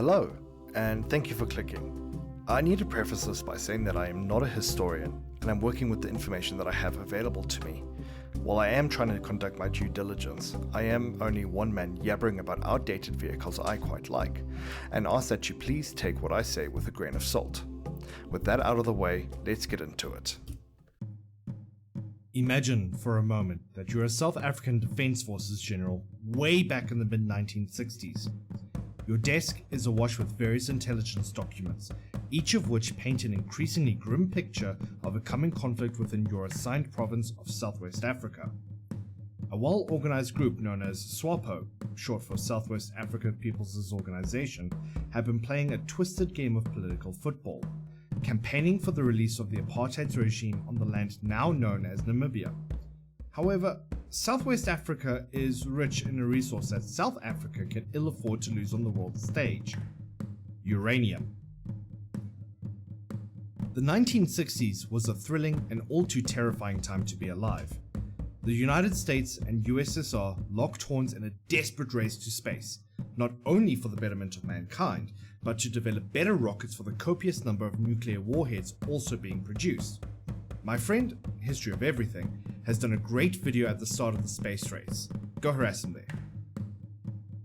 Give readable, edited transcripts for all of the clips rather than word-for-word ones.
Hello, and thank you for clicking. I need to preface this by saying that I am not a historian, and I'm working with the information that I have available to me. While I am trying to conduct my due diligence, I am only one man yabbering about outdated vehicles I quite like, and ask that you please take what I say with a grain of salt. With that out of the way, let's get into it. Imagine for a moment that you're a South African Defence Forces general way back in the mid-1960s. Your desk is awash with various intelligence documents, each of which paint an increasingly grim picture of a coming conflict within your assigned province of Southwest Africa. A well-organized group known as SWAPO, short for Southwest Africa People's Organization, have been playing a twisted game of political football, campaigning for the release of the apartheid regime on the land now known as Namibia. However, Southwest Africa is rich in a resource that South Africa can ill afford to lose on the world stage: uranium. The 1960s was a thrilling and all too terrifying time to be alive. The United States and USSR locked horns in a desperate race to space, not only for the betterment of mankind, but to develop better rockets for the copious number of nuclear warheads also being produced. My friend, History of Everything, has done a great video at the start of the space race. Go harass him there.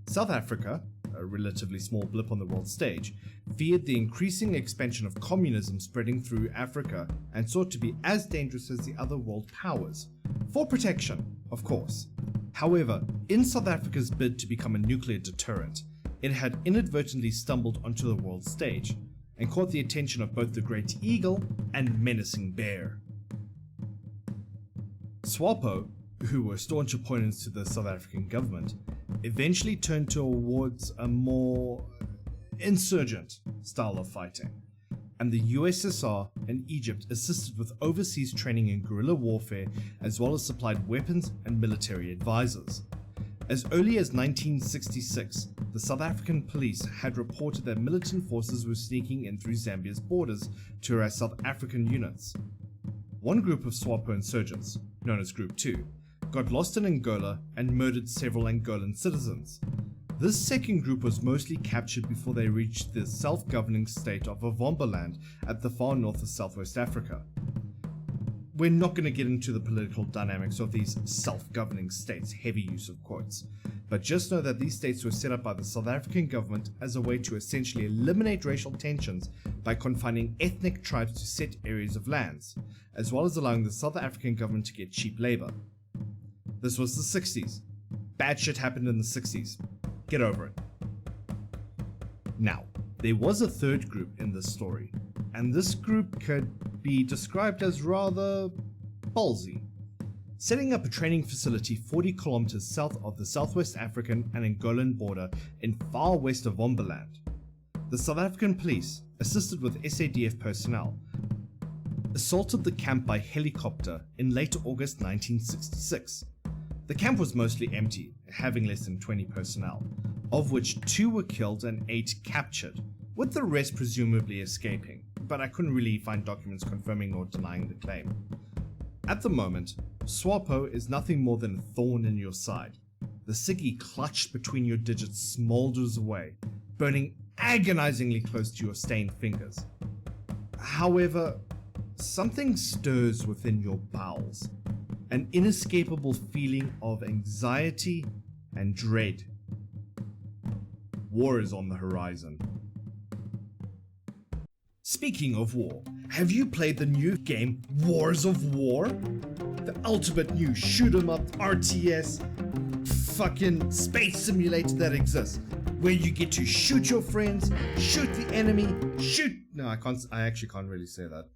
South Africa, a relatively small blip on the world stage, feared the increasing expansion of communism spreading through Africa and sought to be as dangerous as the other world powers. For protection, of course. However, in South Africa's bid to become a nuclear deterrent, it had inadvertently stumbled onto the world stage and caught the attention of both the Great Eagle and Menacing Bear. SWAPO, who were staunch opponents to the South African government, eventually turned towards a more insurgent style of fighting, and the USSR and Egypt assisted with overseas training in guerrilla warfare as well as supplied weapons and military advisors. As early as 1966, the South African police had reported that militant forces were sneaking in through Zambia's borders to harass South African units. One group of SWAPO insurgents, known as Group 2, got lost in Angola and murdered several Angolan citizens. This second group was mostly captured before they reached the self-governing state of Avombaland at the far north of Southwest Africa. We're not going to get into the political dynamics of these self-governing states, heavy use of quotes, but just know that these states were set up by the South African government as a way to essentially eliminate racial tensions by confining ethnic tribes to set areas of lands, as well as allowing the South African government to get cheap labor. This was the 60s. Bad shit happened in the 60s. Get over it. Now, there was a third group in this story, and this group could be described as rather ballsy, setting up a training facility 40 kilometers south of the Southwest African and Angolan border in far west of Ombaland. The South African police, assisted with SADF personnel, assaulted the camp by helicopter in late August 1966. The camp was mostly empty, having less than 20 personnel, of which 2 were killed and 8 captured, with the rest presumably escaping, but I couldn't really find documents confirming or denying the claim. At the moment, SWAPO is nothing more than a thorn in your side. The ciggy clutched between your digits smolders away, burning agonizingly close to your stained fingers. However, something stirs within your bowels, an inescapable feeling of anxiety and dread. War is on the horizon. Speaking of war, have you played the new game Wars of War? The ultimate new shoot 'em up RTS fucking space simulator that exists, where you get to shoot your friends, shoot the enemy, no, I actually can't really say that.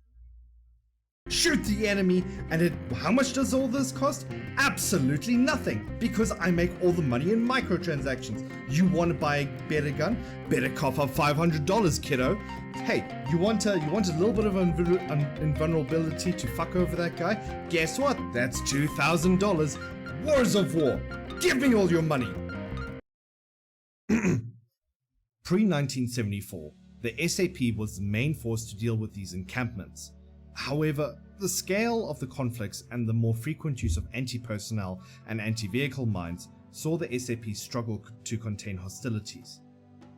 Shoot the enemy, and how much does all this cost? Absolutely nothing, because I make all the money in microtransactions. You want to buy a better gun? Better cough up $500, kiddo. Hey, you want a little bit of invulnerability to fuck over that guy? Guess what? That's $2,000. Wars of War. Give me all your money. Pre-1974, the SAP was the main force to deal with these encampments. However, the scale of the conflicts and the more frequent use of anti-personnel and anti-vehicle mines saw the SAP struggle to contain hostilities.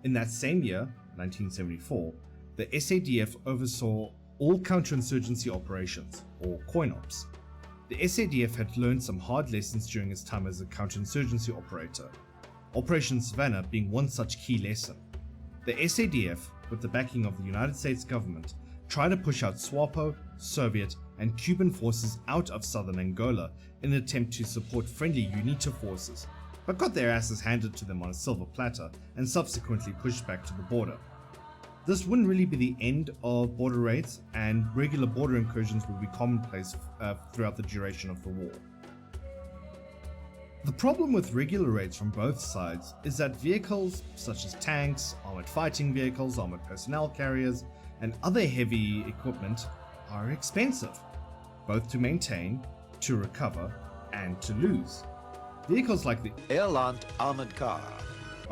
In that same year, 1974, the SADF oversaw all counterinsurgency operations, or coin-ops. The SADF had learned some hard lessons during its time as a counterinsurgency operator, Operation Savannah being one such key lesson. The SADF, with the backing of the United States government, tried to push out SWAPO, Soviet, and Cuban forces out of southern Angola in an attempt to support friendly UNITA forces, but got their asses handed to them on a silver platter and subsequently pushed back to the border. This wouldn't really be the end of border raids, and regular border incursions would be commonplace throughout the duration of the war. The problem with regular raids from both sides is that vehicles such as tanks, armored fighting vehicles, armored personnel carriers, and other heavy equipment are expensive, both to maintain, to recover, and to lose. Vehicles like the Airland armored car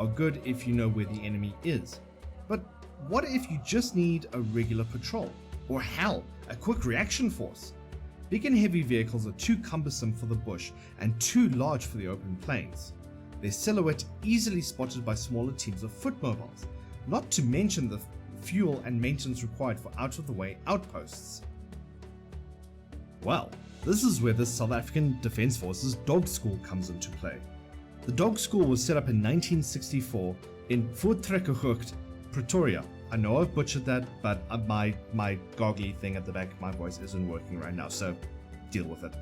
are good if you know where the enemy is, but what if you just need a regular patrol, or hell, a quick reaction force? Big and heavy vehicles are too cumbersome for the bush and too large for the open plains. Their silhouette easily spotted by smaller teams of footmobiles, not to mention the fuel and maintenance required for out-of-the-way outposts. Well, this is where the South African Defence Force's Dog School comes into play. The Dog School was set up in 1964 in Voortrekkerhoogte, Pretoria. I know I've butchered that, but my goggly thing at the back of my voice isn't working right now, so deal with it.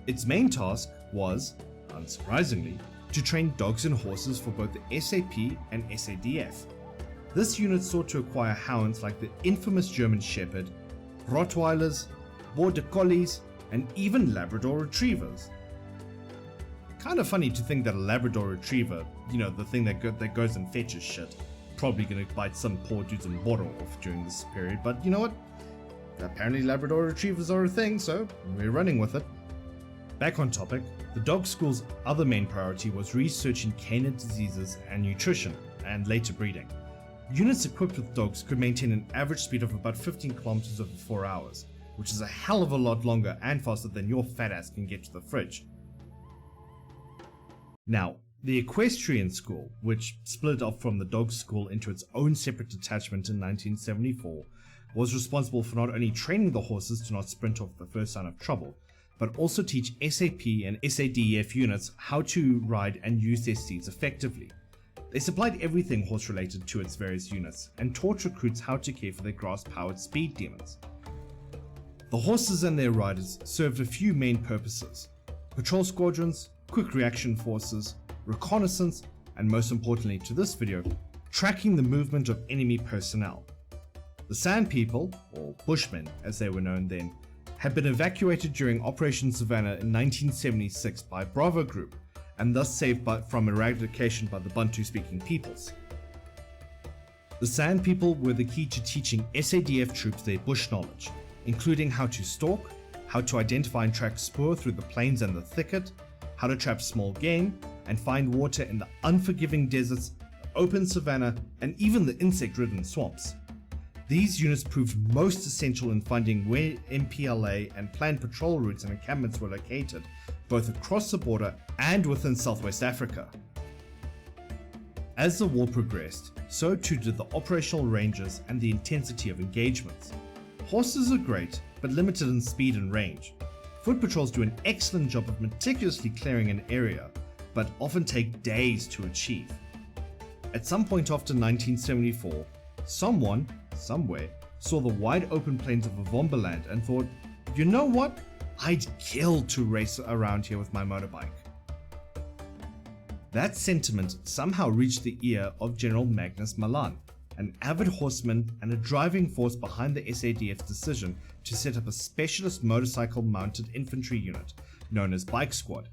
Its main task was, unsurprisingly, to train dogs and horses for both the SAP and SADF. This unit sought to acquire hounds like the infamous German Shepherd, Rottweilers, Border Collies, and even Labrador Retrievers. Kind of funny to think that a Labrador Retriever, you know, the thing that goes and fetches shit, probably gonna bite some poor dude's border off during this period, but you know what? Apparently Labrador Retrievers are a thing, so we're running with it. Back on topic, the dog school's other main priority was researching canine diseases and nutrition, and later breeding. Units equipped with dogs could maintain an average speed of about 15 kilometers over 4 hours, which is a hell of a lot longer and faster than your fat ass can get to the fridge. Now, the equestrian school, which split off from the dog school into its own separate detachment in 1974, was responsible for not only training the horses to not sprint off the first sign of trouble, but also teach SAP and SADF units how to ride and use their steeds effectively. They supplied everything horse related to its various units, and taught recruits how to care for their grass-powered speed demons. The horses and their riders served a few main purposes: patrol squadrons, quick reaction forces, reconnaissance, and most importantly to this video, tracking the movement of enemy personnel. The Sand People, or Bushmen as they were known then, had been evacuated during Operation Savannah in 1976 by Bravo Group, and thus saved from eradication by the Bantu-speaking peoples. The Sand People were the key to teaching SADF troops their bush knowledge, including how to stalk, how to identify and track spoor through the plains and the thicket, how to trap small game, and find water in the unforgiving deserts, open savanna, and even the insect-ridden swamps. These units proved most essential in finding where MPLA and planned patrol routes and encampments were located, both across the border and within Southwest Africa. As the war progressed, so too did the operational ranges and the intensity of engagements. Horses are great, but limited in speed and range. Foot patrols do an excellent job of meticulously clearing an area, but often take days to achieve. At some point after 1974, someone, somewhere, saw the wide open plains of Avombaland and thought, you know what? I'd kill to race around here with my motorbike. That sentiment somehow reached the ear of General Magnus Malan, an avid horseman and a driving force behind the SADF's decision to set up a specialist motorcycle mounted infantry unit known as Bike Squad.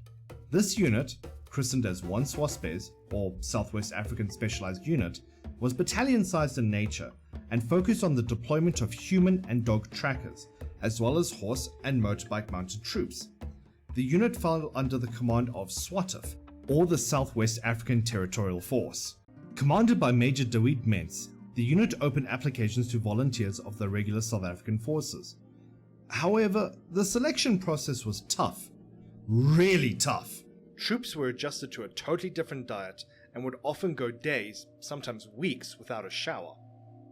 This unit, christened as 1 Swaspes, or Southwest African Specialized Unit, was battalion-sized in nature and focused on the deployment of human and dog trackers, as well as horse and motorbike mounted troops. The unit fell under the command of SWATF, or the Southwest African Territorial Force. Commanded by Major Dawid Mentz, the unit opened applications to volunteers of the regular South African forces. However, the selection process was tough. Really tough. Troops were adjusted to a totally different diet and would often go days, sometimes weeks, without a shower.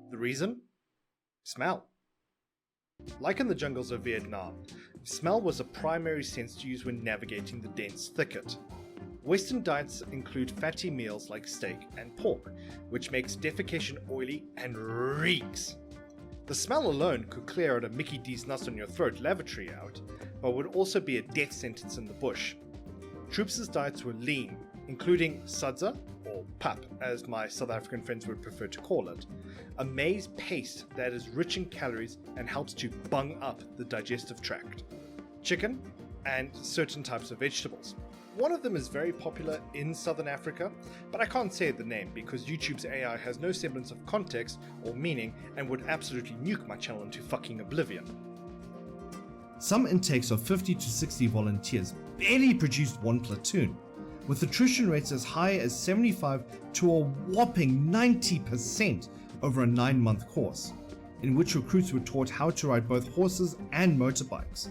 The reason? Smell. Like in the jungles of Vietnam, smell was a primary sense to use when navigating the dense thicket. Western diets include fatty meals like steak and pork, which makes defecation oily and reeks. The smell alone could clear out a Mickey D's nuts on your throat lavatory out, but would also be a death sentence in the bush. Troops' diets were lean, including sudza, or pap as my South African friends would prefer to call it, a maize paste that is rich in calories and helps to bung up the digestive tract, chicken, and certain types of vegetables. One of them is very popular in Southern Africa, but I can't say the name because YouTube's AI has no semblance of context or meaning and would absolutely nuke my channel into fucking oblivion. Some intakes of 50 to 60 volunteers barely produced one platoon, with attrition rates as high as 75 to a whopping 90% over a 9-month course, in which recruits were taught how to ride both horses and motorbikes.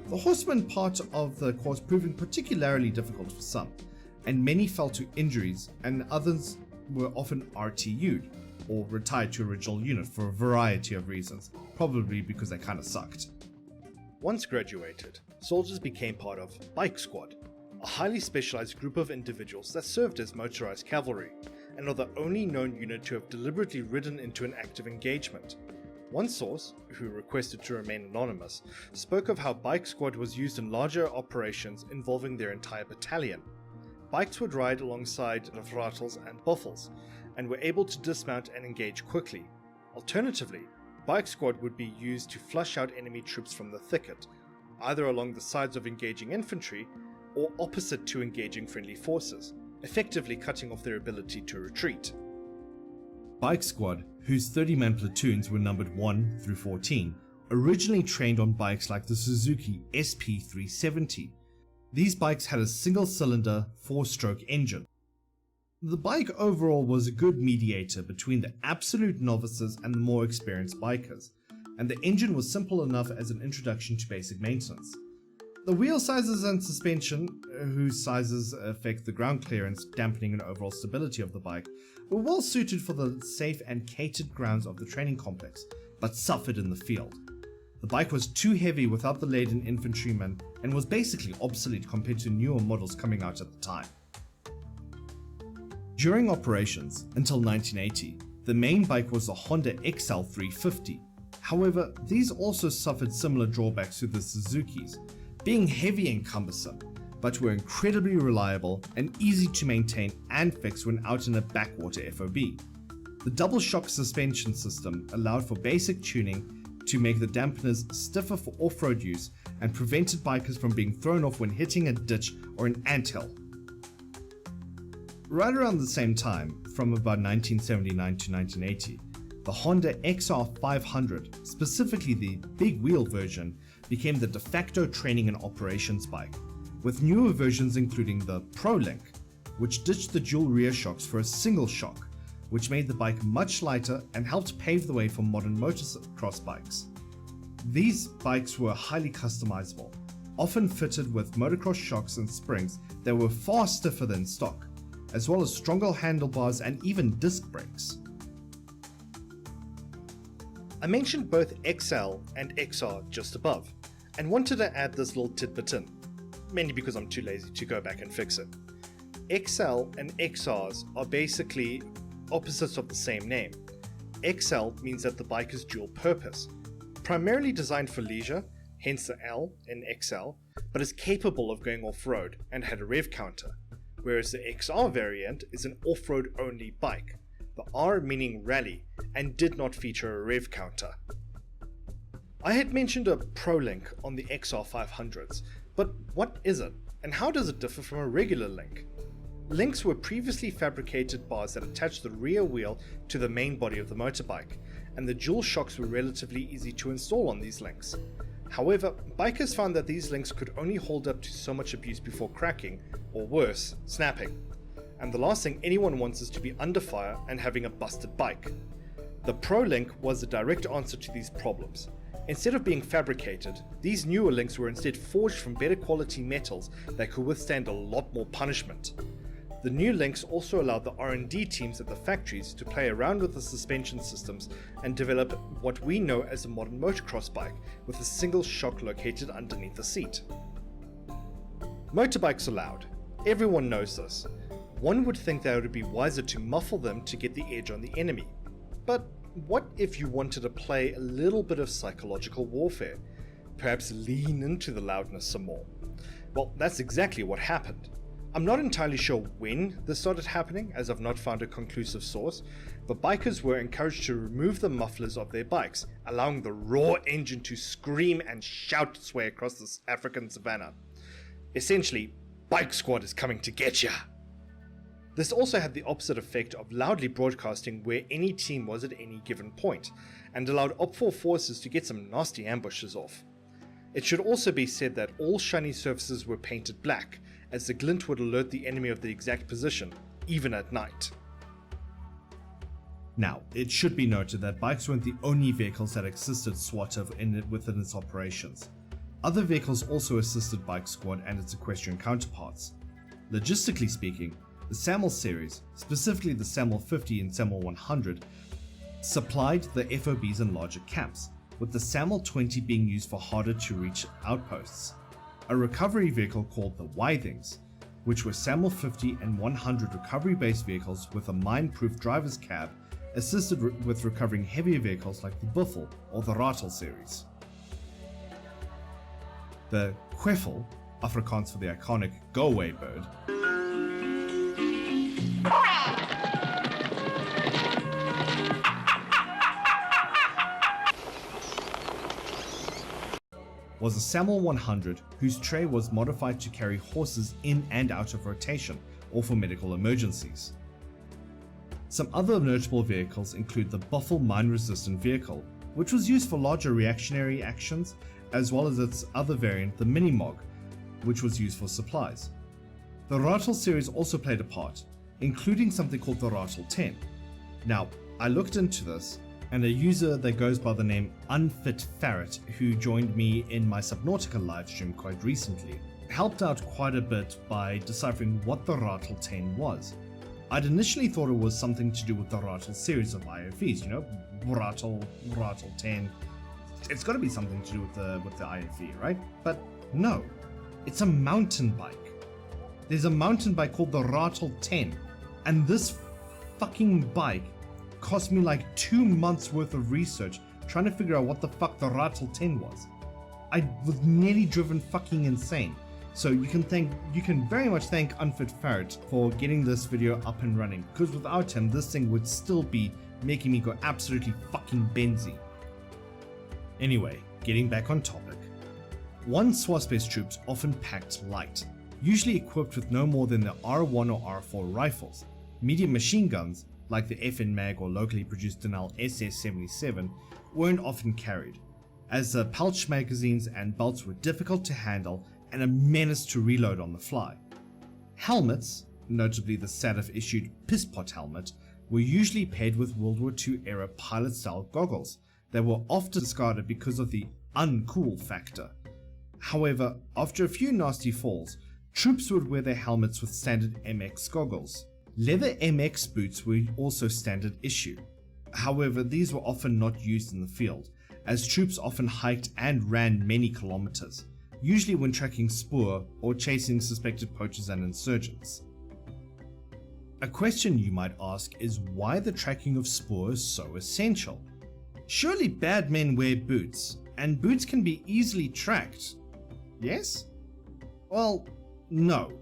The horseman part of the course proving particularly difficult for some, and many fell to injuries, and others were often RTU'd, or retired to original unit for a variety of reasons, probably because they kinda sucked. Once graduated, soldiers became part of Bike Squad, a highly specialized group of individuals that served as motorized cavalry, and are the only known unit to have deliberately ridden into an active engagement. One source, who requested to remain anonymous, spoke of how Bike Squad was used in larger operations involving their entire battalion. Bikes would ride alongside Referances and buffels, and were able to dismount and engage quickly. Alternatively, Bike Squad would be used to flush out enemy troops from the thicket, either along the sides of engaging infantry or opposite to engaging friendly forces, effectively cutting off their ability to retreat. Bike Squad, whose 30-man platoons were numbered 1 through 14, originally trained on bikes like the Suzuki SP370. These bikes had a single-cylinder, 4-stroke engine. The bike overall was a good mediator between the absolute novices and the more experienced bikers, and the engine was simple enough as an introduction to basic maintenance. The wheel sizes and suspension, whose sizes affect the ground clearance, dampening and overall stability of the bike, were well suited for the safe and catered grounds of the training complex, but suffered in the field. The bike was too heavy without the laden infantryman and was basically obsolete compared to newer models coming out at the time. During operations, until 1980, the main bike was the Honda XL 350. However, these also suffered similar drawbacks to the Suzuki's, being heavy and cumbersome, but were incredibly reliable and easy to maintain and fix when out in a backwater FOB. The double shock suspension system allowed for basic tuning to make the dampeners stiffer for off-road use and prevented bikers from being thrown off when hitting a ditch or an anthill. Right around the same time, from about 1979 to 1980, the Honda XR 500, specifically the big wheel version, became the de facto training and operations bike, with newer versions including the Pro Link, which ditched the dual rear shocks for a single shock, which made the bike much lighter and helped pave the way for modern motocross bikes. These bikes were highly customizable, often fitted with motocross shocks and springs that were far stiffer than stock, as well as stronger handlebars and even disc brakes. I mentioned both XL and XR just above, and wanted to add this little tidbit in, mainly because I'm too lazy to go back and fix it. XL and XRs are basically opposites of the same name. XL means that the bike is dual purpose, primarily designed for leisure, hence the L in XL, but is capable of going off-road and had a rev counter, whereas the XR variant is an off-road only bike, the R meaning rally, and did not feature a rev counter. I had mentioned a Pro Link on the XR 500s, but what is it, and how does it differ from a regular link? Links were previously fabricated bars that attached the rear wheel to the main body of the motorbike, and the dual shocks were relatively easy to install on these links. However, bikers found that these links could only hold up to so much abuse before cracking, or worse, snapping. And the last thing anyone wants is to be under fire and having a busted bike. The Pro Link was the direct answer to these problems. Instead of being fabricated, these newer links were instead forged from better quality metals that could withstand a lot more punishment. The new links also allowed the R&D teams at the factories to play around with the suspension systems and develop what we know as a modern motocross bike with a single shock located underneath the seat. Motorbikes are loud. Everyone knows this. One would think that it would be wiser to muffle them to get the edge on the enemy. But what if you wanted to play a little bit of psychological warfare? Perhaps lean into the loudness some more? Well, that's exactly what happened. I'm not entirely sure when this started happening, as I've not found a conclusive source, but bikers were encouraged to remove the mufflers of their bikes, allowing the raw engine to scream and shout its way across this African savannah. Essentially, Bike Squad is coming to get ya! This also had the opposite effect of loudly broadcasting where any team was at any given point, and allowed Op4 forces to get some nasty ambushes off. It should also be said that all shiny surfaces were painted black, as the glint would alert the enemy of the exact position, even at night. Now, it should be noted that bikes weren't the only vehicles that assisted SWAT within its operations. Other vehicles also assisted Bike Squad and its equestrian counterparts. Logistically speaking, the SAML series, specifically the SAML 50 and SAML 100, supplied the FOBs in larger camps, with the SAML 20 being used for harder to reach outposts. A recovery vehicle called the Wythings, which were SAML 50 and 100 recovery-based vehicles with a mine-proof driver's cab, assisted with recovering heavier vehicles like the Buffel or the Ratel series. The Queffel, Afrikaans for the iconic go-away bird, was a SAML 100 whose tray was modified to carry horses in and out of rotation or for medical emergencies. Some other notable vehicles include the Buffel mine-resistant vehicle, which was used for larger reactionary actions, as well as its other variant, the Minimog, which was used for supplies. The Ratel series also played a part, including something called the Ratel 10. Now, I looked into this, and a user that goes by the name Unfit Ferret, who joined me in my Subnautica livestream quite recently, helped out quite a bit by deciphering what the Ratel 10 was. I'd initially thought it was something to do with the Ratel series of IFVs, Ratel 10. It's got to be something to do with the IFV, right? But no, it's a mountain bike. There's a mountain bike called the Ratel 10, and this fucking bike cost me like 2 months worth of research trying to figure out what the fuck the Ratel 10 was. I was nearly driven fucking insane. So you can very much thank Unfit Ferret for getting this video up and running, because without him this thing would still be making me go absolutely fucking benzy. Anyway, getting back on topic. One SWAT-based troops often packed light, usually equipped with no more than the R1 or R4 rifles. Medium machine guns, like the FN Mag or locally produced Denal SS-77, weren't often carried, as the pouch magazines and belts were difficult to handle and a menace to reload on the fly. Helmets, notably the SADF issued pisspot helmet, were usually paired with World War II era pilot style goggles that were often discarded because of the uncool factor. However, after a few nasty falls, troops would wear their helmets with standard MX goggles. Leather MX boots were also standard issue. However, these were often not used in the field, as troops often hiked and ran many kilometers, usually when tracking spoor or chasing suspected poachers and insurgents. A question you might ask is why the tracking of spoor is so essential. Surely bad men wear boots, and boots can be easily tracked. Yes? Well, no.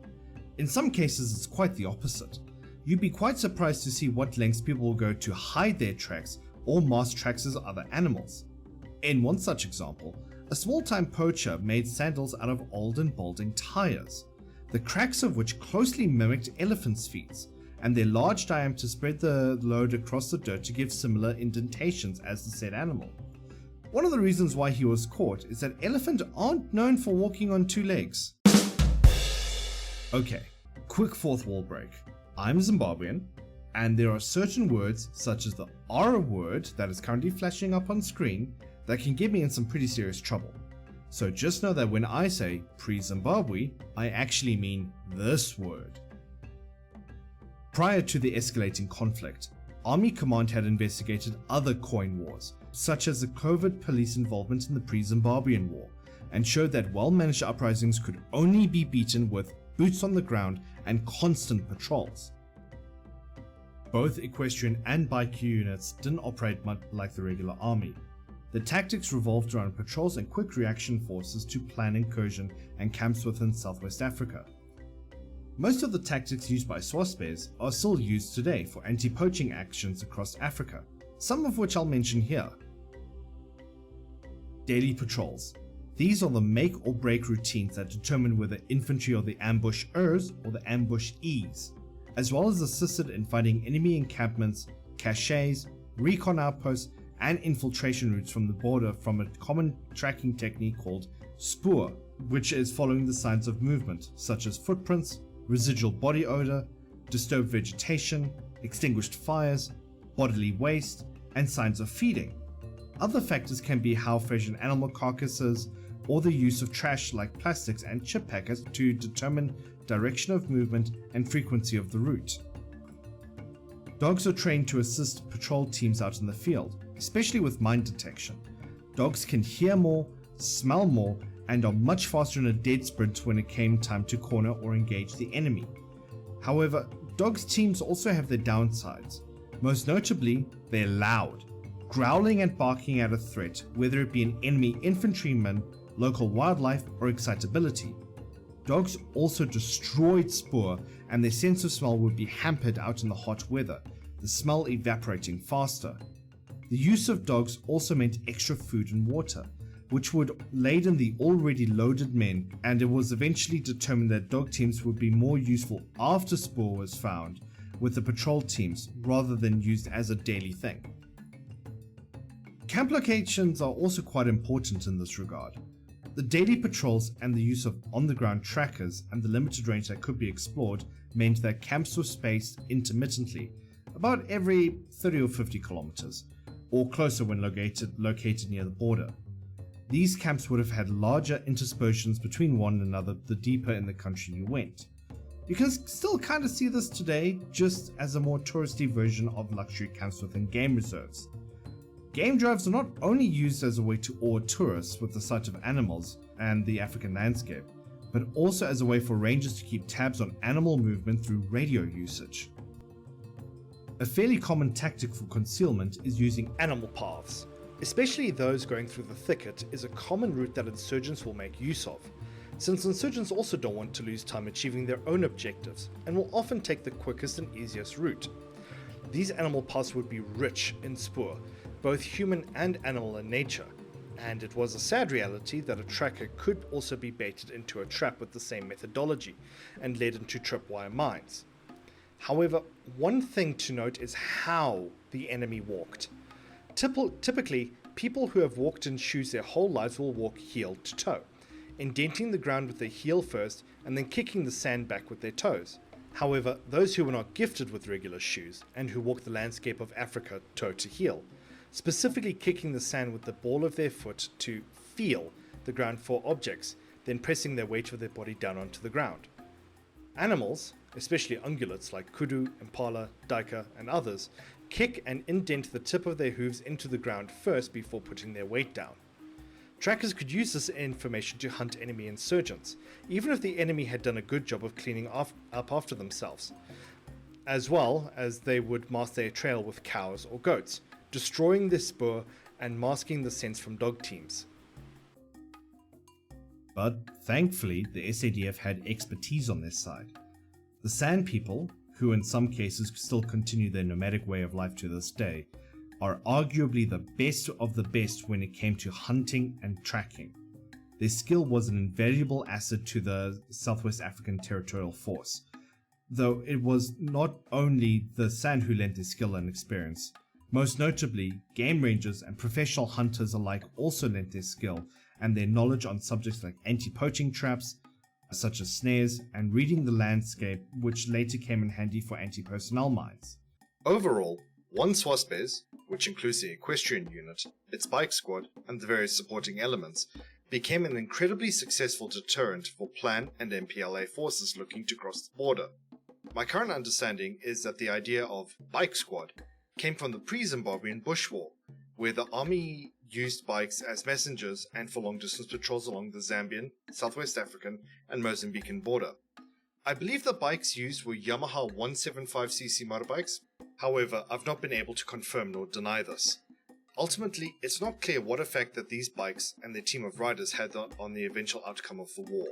In some cases it's quite the opposite. You'd be quite surprised to see what lengths people will go to hide their tracks or mask tracks as other animals. In one such example, a small-time poacher made sandals out of old and balding tires, the cracks of which closely mimicked elephants' feet, and their large diameter spread the load across the dirt to give similar indentations as the said animal. One of the reasons why he was caught is that elephants aren't known for walking on 2 legs. Okay, quick fourth wall break. I'm Zimbabwean, and there are certain words such as the R word that is currently flashing up on screen that can get me in some pretty serious trouble. So just know that when I say pre-Zimbabwe, I actually mean this word. Prior to the escalating conflict, Army Command had investigated other coin wars, such as the covert police involvement in the pre-Zimbabwean War, and showed that well-managed uprisings could only be beaten with boots on the ground and constant patrols. Both equestrian and bike units didn't operate much like the regular army. The tactics revolved around patrols and quick reaction forces to plan incursion and camps within Southwest Africa. Most of the tactics used by SWASPEs are still used today for anti-poaching actions across Africa, some of which I'll mention here. Daily patrols. These are the make or break routines that determine whether infantry are the ambushers or the ambush-ees, as well as assisted in finding enemy encampments, caches, recon outposts, and infiltration routes from the border from a common tracking technique called spoor, which is following the signs of movement, such as footprints, residual body odor, disturbed vegetation, extinguished fires, bodily waste, and signs of feeding. Other factors can be how fresh an animal carcasses, or the use of trash like plastics and chip packets to determine direction of movement and frequency of the route. Dogs are trained to assist patrol teams out in the field, especially with mine detection. Dogs can hear more, smell more, and are much faster in a dead sprint when it came time to corner or engage the enemy. However, dogs teams also have their downsides. Most notably, they're loud, growling and barking at a threat, whether it be an enemy infantryman, local wildlife, or excitability. Dogs also destroyed spoor, and their sense of smell would be hampered out in the hot weather, the smell evaporating faster. The use of dogs also meant extra food and water, which would laden the already loaded men, and it was eventually determined that dog teams would be more useful after spoor was found with the patrol teams rather than used as a daily thing. Camp locations are also quite important in this regard. The daily patrols and the use of on-the-ground trackers and the limited range that could be explored meant that camps were spaced intermittently, about every 30 or 50 kilometers, or closer when located near the border. These camps would have had larger interspersions between one another the deeper in the country you went. You can still kind of see this today, just as a more touristy version of luxury camps within game reserves. Game drives are not only used as a way to awe tourists with the sight of animals and the African landscape, but also as a way for rangers to keep tabs on animal movement through radio usage. A fairly common tactic for concealment is using Animal paths, especially those going through the thicket, is a common route that insurgents will make use of, since insurgents also don't want to lose time achieving their own objectives and will often take the quickest and easiest route. These animal paths would be rich in spoor, both human and animal in nature, and it was a sad reality that a tracker could also be baited into a trap with the same methodology and led into tripwire mines. However, one thing to note is how the enemy walked. Typically, people who have walked in shoes their whole lives will walk heel to toe, indenting the ground with their heel first and then kicking the sand back with their toes. However, those who were not gifted with regular shoes and who walk the landscape of Africa toe to heel, specifically kicking the sand with the ball of their foot to feel the ground for objects, then pressing their weight of their body down onto the ground. Animals, especially ungulates like kudu, impala, duiker, and others, kick and indent the tip of their hooves into the ground first before putting their weight down. Trackers could use this information to hunt enemy insurgents, even if the enemy had done a good job of cleaning up after themselves, as well as they would mask their trail with cows or goats, destroying their spoor and masking the scents from dog teams. But thankfully, the SADF had expertise on their side. The Sand People, who in some cases still continue their nomadic way of life to this day, are arguably the best of the best when it came to hunting and tracking. Their skill was an invaluable asset to the Southwest African Territorial Force, though it was not only the Sand who lent their skill and experience. Most notably, game rangers and professional hunters alike also lent their skill and their knowledge on subjects like anti-poaching traps, such as snares, and reading the landscape, which later came in handy for anti-personnel mines. Overall, one SWASPES, which includes the equestrian unit, its bike squad, and the various supporting elements, became an incredibly successful deterrent for Plan and MPLA forces looking to cross the border. My current understanding is that the idea of bike squad came from the pre-Zimbabwean Bush War, where the army used bikes as messengers and for long-distance patrols along the Zambian, Southwest African, and Mozambican border. I believe the bikes used were Yamaha 175cc motorbikes. However, I've not been able to confirm nor deny this. Ultimately, it's not clear what effect that these bikes and their team of riders had on the eventual outcome of the war.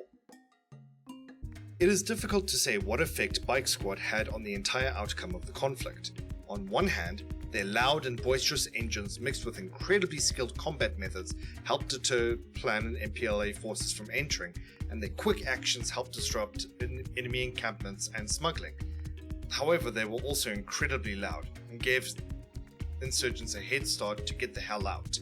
It is difficult to say what effect Bike Squad had on the entire outcome of the conflict. On one hand, their loud and boisterous engines mixed with incredibly skilled combat methods helped deter Plan and MPLA forces from entering, and their quick actions helped disrupt enemy encampments and smuggling. However, they were also incredibly loud and gave insurgents a head start to get the hell out.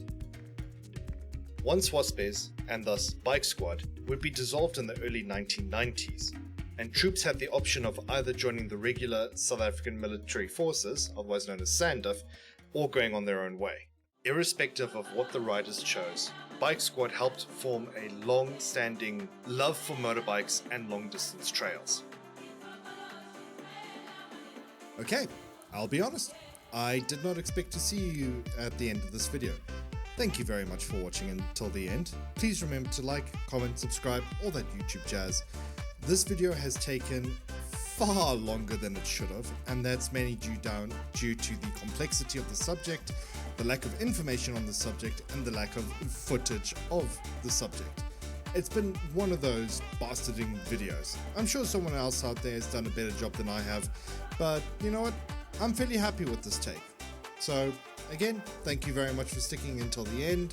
Once WASPES, and thus Bike Squad, would be dissolved in the early 1990s, and troops had the option of either joining the regular South African military forces, otherwise known as SADF, or going on their own way. Irrespective of what the riders chose, Bike Squad helped form a long-standing love for motorbikes and long-distance trails. Okay, I'll be honest. I did not expect to see you at the end of this video. Thank you very much for watching until the end. Please remember to like, comment, subscribe, all that YouTube jazz. This video has taken far longer than it should have, and that's mainly due to the complexity of the subject, the lack of information on the subject, and the lack of footage of the subject. It's been one of those bastarding videos. I'm sure someone else out there has done a better job than I have, but you know what? I'm fairly happy with this take. So again, thank you very much for sticking until the end,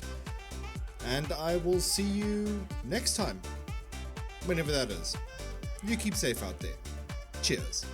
and I will see you next time, whenever that is. You keep safe out there. Cheers.